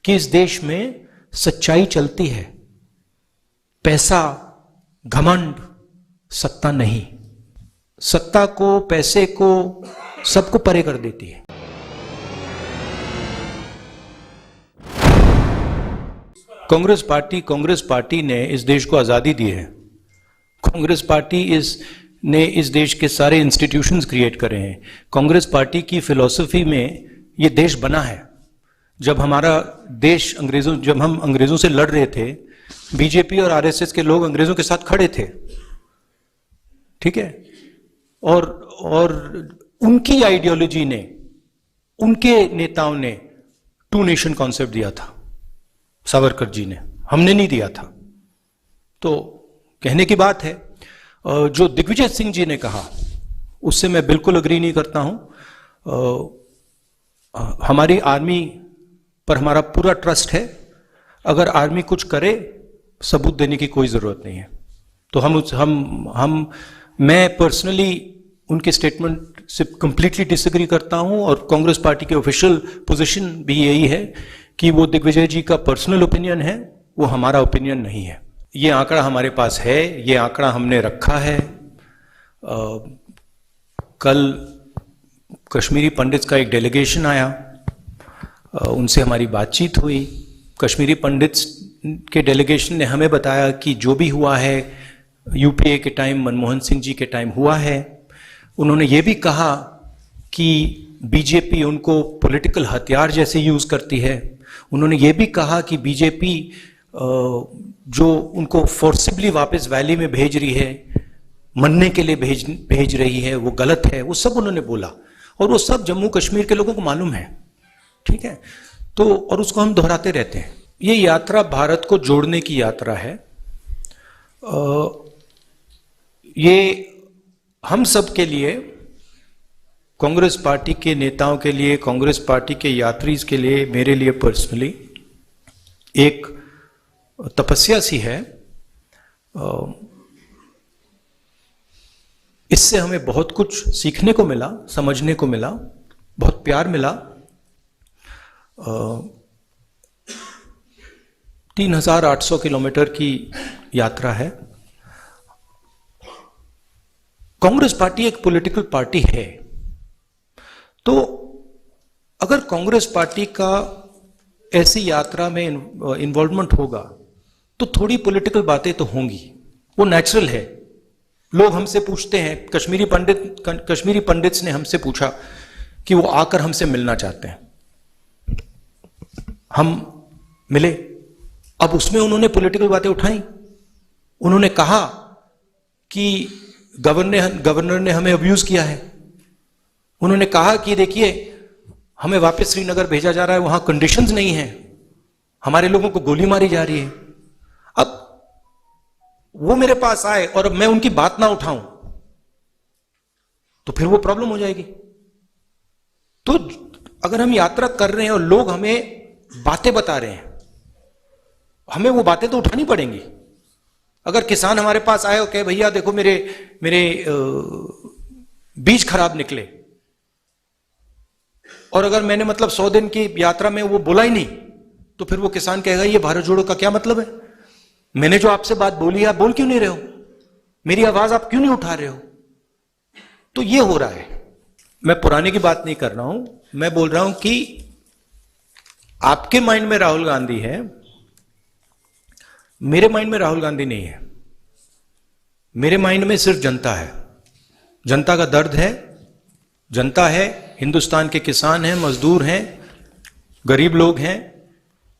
कि इस देश में सच्चाई चलती है, पैसा, घमंड, सत्ता नहीं। सत्ता को, पैसे को, सबको परे कर देती है। कांग्रेस पार्टी ने इस देश को आजादी दी है। कांग्रेस पार्टी ने इस देश के सारे इंस्टीट्यूशंस क्रिएट करे हैं। कांग्रेस पार्टी की फिलॉसफी में ये देश बना है। जब हमारा देश जब हम अंग्रेजों से लड़ रहे थे, बीजेपी और आरएसएस के लोग अंग्रेजों के साथ खड़े थे, ठीक है। और उनकी आइडियोलॉजी ने, उनके नेताओं ने टू नेशन कॉन्सेप्ट दिया था, सावरकर जी ने, हमने नहीं दिया था। तो कहने की बात है, जो दिग्विजय सिंह जी ने कहा उससे मैं बिल्कुल अग्री नहीं करता हूं। हमारी आर्मी पर हमारा पूरा ट्रस्ट है। अगर आर्मी कुछ करे, सबूत देने की कोई जरूरत नहीं है। तो मैं पर्सनली उनके स्टेटमेंट से कंप्लीटली डिसएग्री करता हूं, और कांग्रेस पार्टी की ऑफिशियल पोजीशन भी यही है कि वो दिग्विजय जी का पर्सनल ओपिनियन है, वो हमारा ओपिनियन नहीं है। ये आंकड़ा हमारे पास है, ये आंकड़ा हमने रखा है। कल कश्मीरी पंडित्स का एक डेलीगेशन आया, उनसे हमारी बातचीत हुई। कश्मीरी पंडित्स के डेलीगेशन ने हमें बताया कि जो भी हुआ है यूपीए के टाइम, मनमोहन सिंह जी के टाइम हुआ है। उन्होंने ये भी कहा कि बीजेपी उनको पॉलिटिकल हथियार जैसे यूज करती है। उन्होंने ये भी कहा कि बीजेपी जो उनको फोर्सिबली वापस वैली में भेज रही है, मरने के लिए भेज रही है, वो गलत है। वो सब उन्होंने बोला, और वो सब जम्मू कश्मीर के लोगों को मालूम है, ठीक है। तो और उसको हम दोहराते रहते हैं। ये यात्रा भारत को जोड़ने की यात्रा है। ये हम सब के लिए, कांग्रेस पार्टी के नेताओं के लिए, कांग्रेस पार्टी के यात्रीज के लिए, मेरे लिए पर्सनली एक तपस्या सी है। इससे हमें बहुत कुछ सीखने को मिला, समझने को मिला, बहुत प्यार मिला। 3800 किलोमीटर की यात्रा है। कांग्रेस पार्टी एक पॉलिटिकल पार्टी है, तो अगर कांग्रेस पार्टी का ऐसी यात्रा में इन्वॉल्वमेंट होगा तो थोड़ी पॉलिटिकल बातें तो होंगी, वो नेचुरल है। लोग हमसे पूछते हैं, कश्मीरी पंडित्स ने हमसे पूछा कि वो आकर हमसे मिलना चाहते हैं, हम मिले। अब उसमें उन्होंने पॉलिटिकल बातें उठाई। उन्होंने कहा कि गवर्नर ने हमें अब्यूज किया है। उन्होंने कहा कि देखिए, हमें वापस श्रीनगर भेजा जा रहा है, वहां कंडीशंस नहीं है, हमारे लोगों को गोली मारी जा रही है। अब वो मेरे पास आए और अब मैं उनकी बात ना उठाऊं तो फिर वो प्रॉब्लम हो जाएगी। तो अगर हम यात्रा कर रहे हैं और लोग हमें बातें बता रहे हैं, हमें वो बातें तो उठानी पड़ेंगी। अगर किसान हमारे पास आए और कहे भैया देखो मेरे बीज खराब निकले, और अगर मैंने 100 दिन की यात्रा में वो बोला ही नहीं, तो फिर वो किसान कहेगा ये भारत जोड़ो का क्या मतलब है? मैंने जो आपसे बात बोली, आप बोल क्यों नहीं रहे हो? मेरी आवाज आप क्यों नहीं उठा रहे हो? तो ये हो रहा है। मैं पुराने की बात नहीं कर रहा हूं, मैं बोल रहा हूं कि आपके माइंड में राहुल गांधी है, मेरे माइंड में राहुल गांधी नहीं है। मेरे माइंड में सिर्फ जनता है, जनता का दर्द है। जनता है, हिंदुस्तान के किसान हैं, मजदूर हैं, गरीब लोग हैं,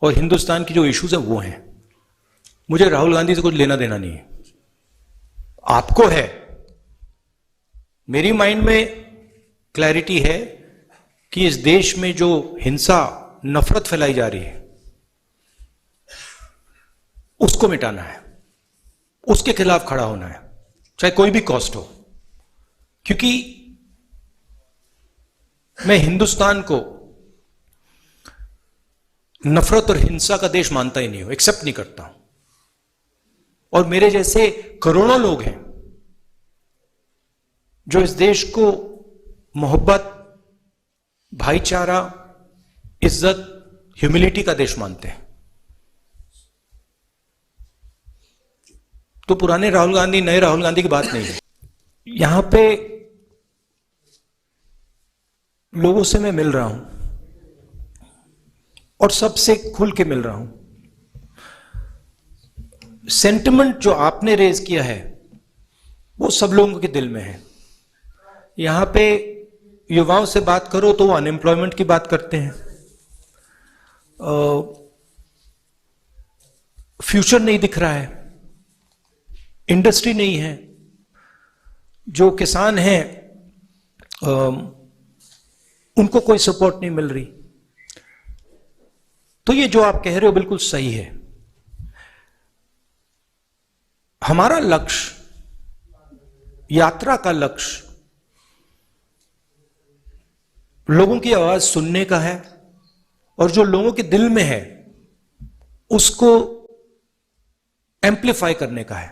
और हिंदुस्तान की जो इश्यूज है वो हैं। मुझे राहुल गांधी से कुछ लेना देना नहीं है, आपको है। मेरी माइंड में क्लैरिटी है कि इस देश में जो हिंसा, नफरत फैलाई जा रही है, उसको मिटाना है, उसके खिलाफ खड़ा होना है, चाहे कोई भी कॉस्ट हो। क्योंकि मैं हिंदुस्तान को नफरत और हिंसा का देश मानता ही नहीं हूं, एक्सेप्ट नहीं करता हूं। और मेरे जैसे करोड़ों लोग हैं जो इस देश को मोहब्बत, भाईचारा, इज्जत, ह्यूमिलिटी का देश मानते हैं। तो पुराने राहुल गांधी नए राहुल गांधी की बात नहीं है। यहां पे लोगों से मैं मिल रहा हूं और सबसे खुल के मिल रहा हूं। सेंटिमेंट जो आपने रेज किया है वो सब लोगों के दिल में है। यहां पे युवाओं से बात करो तो वो अनएम्प्लॉयमेंट की बात करते हैं, फ्यूचर नहीं दिख रहा है, इंडस्ट्री नहीं है, जो किसान हैं उनको कोई सपोर्ट नहीं मिल रही। तो ये जो आप कह रहे हो बिल्कुल सही है। हमारा लक्ष्य, यात्रा का लक्ष्य लोगों की आवाज सुनने का है और जो लोगों के दिल में है उसको एम्प्लीफाई करने का है।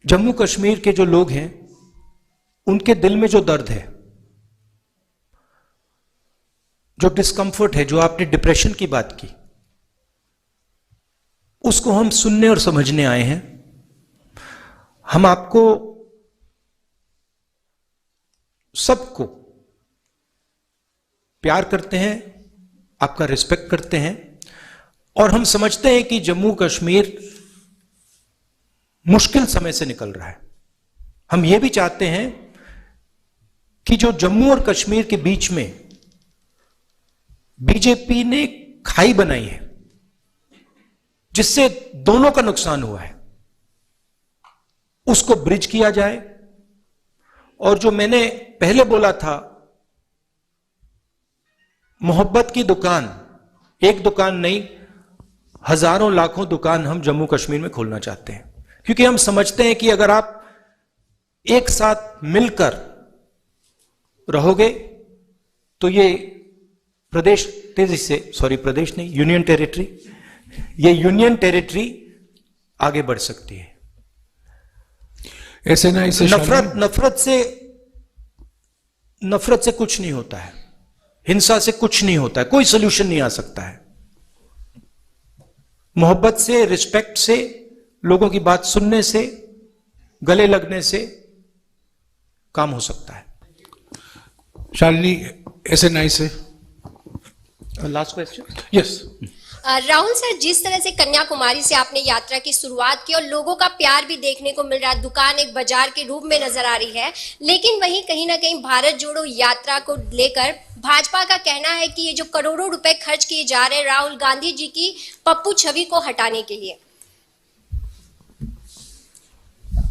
जम्मू कश्मीर के जो लोग हैं उनके दिल में जो दर्द है, जो डिस्कंफर्ट है, जो आपने डिप्रेशन की बात की, उसको हम सुनने और समझने आए हैं। हम आपको सबको प्यार करते हैं, आपका रिस्पेक्ट करते हैं और हम समझते हैं कि जम्मू कश्मीर मुश्किल समय से निकल रहा है। हम यह भी चाहते हैं कि जो जम्मू और कश्मीर के बीच में बीजेपी ने खाई बनाई है जिससे दोनों का नुकसान हुआ है, उसको ब्रिज किया जाए। और जो मैंने पहले बोला था, मोहब्बत की दुकान, एक दुकान नहीं, हजारों लाखों दुकान हम जम्मू कश्मीर में खोलना चाहते हैं, क्योंकि हम समझते हैं कि अगर आप एक साथ मिलकर रहोगे तो ये प्रदेश तेजी से, सॉरी प्रदेश नहीं, यूनियन टेरिटरी, ये यूनियन टेरिटरी आगे बढ़ सकती है। ऐसे ना इसे नफरत से कुछ नहीं होता है, हिंसा से कुछ नहीं होता है, कोई सोल्यूशन नहीं आ सकता है। मोहब्बत से, रिस्पेक्ट से, लोगों की बात सुनने से, गले लगने से काम हो सकता है। शालिनी, ऐसे ना इसे last question. Yes Rahul sir, जिस तरह से कन्याकुमारी से आपने यात्रा की शुरुआत की और लोगों का प्यार भी देखने को मिल रहा है, दुकान एक बाजार के रूप में नजर आ रही है, लेकिन वहीं कहीं ना कहीं भारत जोड़ो यात्रा को लेकर भाजपा का कहना है कि ये जो करोड़ों रुपए खर्च किए जा रहे हैं राहुल गांधी जी की पप्पू छवि को हटाने के लिए।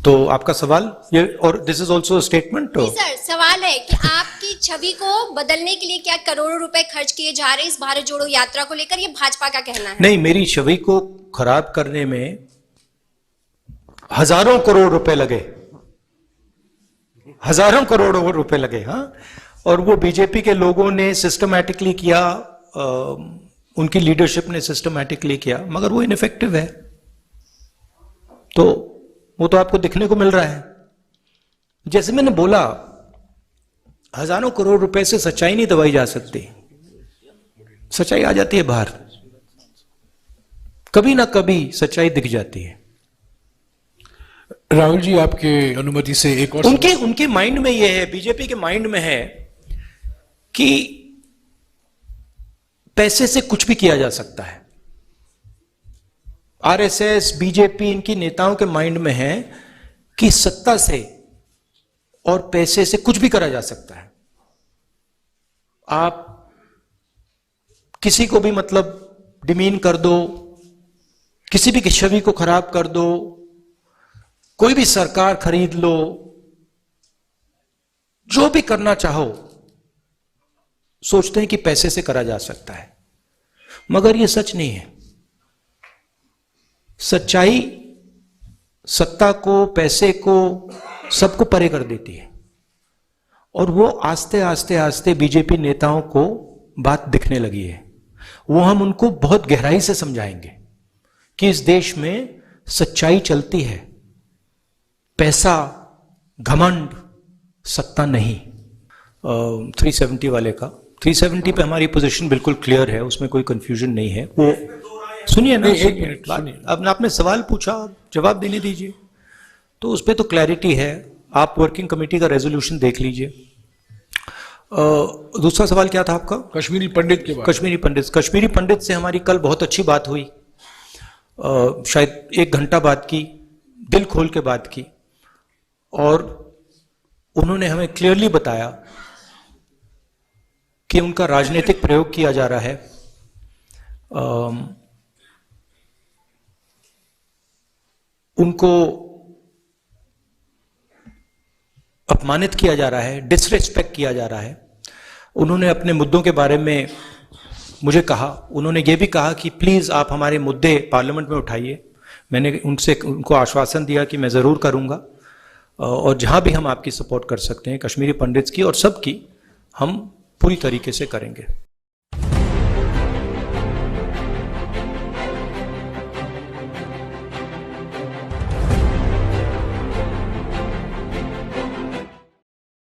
तो आपका सवाल ये, और this is also statement. Sir, सवाल है कि आपकी छवि को बदलने के लिए क्या करोड़ों रुपए खर्च किए जा रहे हैं इस भारत जोड़ो यात्रा को लेकर, ये भाजपा का कहना है। नहीं, मेरी छवि को खराब करने में हजारों करोड़ रुपए लगे, हजारों करोड़ रुपए लगे। हाँ, और वो बीजेपी के लोगों ने सिस्टमैटिकली किया, उनकी लीडरशिप ने सिस्टमैटिकली किया, मगर वो इनइफेक्टिव है। तो वो तो आपको दिखने को मिल रहा है। जैसे मैंने बोला, हजारों करोड़ रुपए से सच्चाई नहीं दबाई जा सकती, सच्चाई आ जाती है बाहर, कभी ना कभी सच्चाई दिख जाती है। राहुल जी, आपके अनुमति से एक और उनके माइंड में यह है, बीजेपी के माइंड में है कि पैसे से कुछ भी किया जा सकता है। आरएसएस, बीजेपी, इनकी नेताओं के माइंड में है कि सत्ता से और पैसे से कुछ भी करा जा सकता है। आप किसी को भी मतलब डिमीन कर दो, किसी भी की छवि को खराब कर दो, कोई भी सरकार खरीद लो, जो भी करना चाहो, सोचते हैं कि पैसे से करा जा सकता है, मगर यह सच नहीं है। सच्चाई सत्ता को, पैसे को, सबको परे कर देती है। और वो आस्ते आस्ते आस्ते बीजेपी नेताओं को बात दिखने लगी है। वो हम उनको बहुत गहराई से समझाएंगे कि इस देश में सच्चाई चलती है, पैसा, घमंड, सत्ता नहीं। 370 वाले का 370 पे हमारी पोजीशन बिल्कुल क्लियर है, उसमें कोई कंफ्यूजन नहीं है। वो सुनिए ना, नहीं, 1 मिनट सुनिए। अब आपने सवाल पूछा, जवाब देने दीजिए। तो उस पर तो क्लैरिटी है, आप वर्किंग कमेटी का रेजोल्यूशन देख लीजिए। दूसरा सवाल क्या था आपका? कश्मीरी पंडित के बाद कश्मीरी पंडित से हमारी कल बहुत अच्छी बात हुई, शायद 1 घंटा बात की, दिल खोल के बात की, और उन्होंने हमें क्लियरली बताया कि उनका राजनीतिक प्रयोग किया जा रहा है, उनको अपमानित किया जा रहा है, डिसरिस्पेक्ट किया जा रहा है। उन्होंने अपने मुद्दों के बारे में मुझे कहा, उन्होंने ये भी कहा कि प्लीज़ आप हमारे मुद्दे पार्लियामेंट में उठाइए। मैंने उनको आश्वासन दिया कि मैं ज़रूर करूँगा, और जहाँ भी हम आपकी सपोर्ट कर सकते हैं, कश्मीरी पंडित्स की और सब की, हम पूरी तरीके से करेंगे।